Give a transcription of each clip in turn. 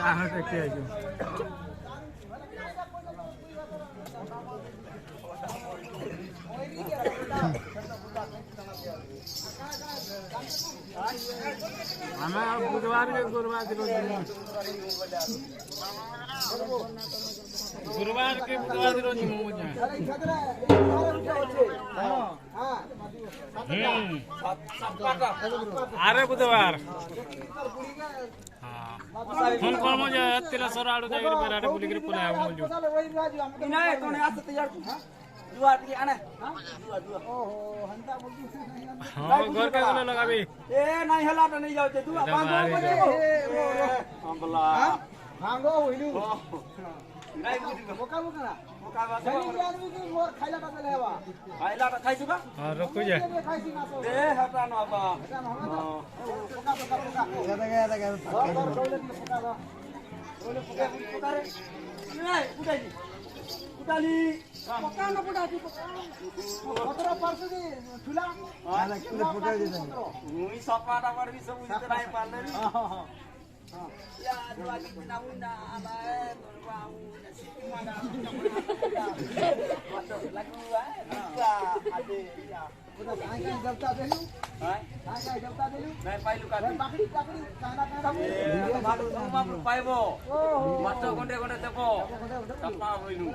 आहा टेके आइयो हमें बुधवार के गुरुवार के रोज मोमोज अरे बुधवार फोन कॉल मुझे तिला सर आड़ू जाकर बेराटे बुली कर पुलाया मुझे नहीं तोने आज तैयार दुआ के आना ओहो हंता बोलती हां घर के वाला लगा भी ए नहीं हला तो नहीं जाओ दुआ बांधो हमला भांगो होइलु नहीं बोका बोका बोका सही आदमी के मोर खाइला का लेवा खाइला का खाइ सुका हां रखो जा दे हटा न बा बोका बोका बोका ये बोका रे नहीं उठाई उठाली पक्का न पुडाती पत्र पर्छ दे ठुला हाला के फोटो दे मुई सपाटा पर भी सब इतना नहीं पाले या दुआकी बिना मुना आलाए तोरबाऊ सिटी माना फोटो लागू है का आदे या उदा काय काय जलता देलु हां काय काय जलता देलु मैं पाइलु का बाकड़ी बाकड़ी काना काना वीडियो भाडो मा पाइबो मत गोंडे गोंडे देबो सपा होइनु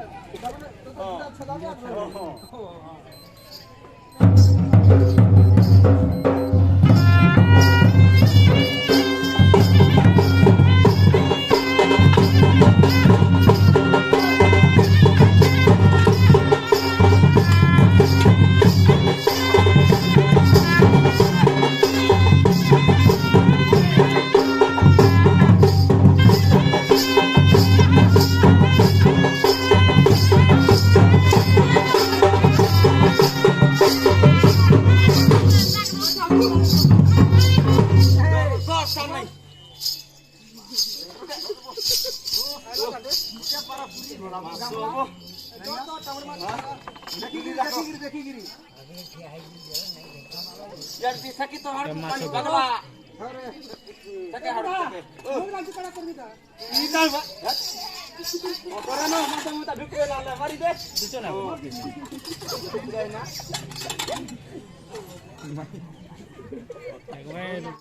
यार दिसा की तो हर पानी भगवा अरे सके हर सके मोर गांची कड़ा कर दिता ई दाल ओकरा न माता माता भिकवे लाला मारी दे दिसो ना जाय ना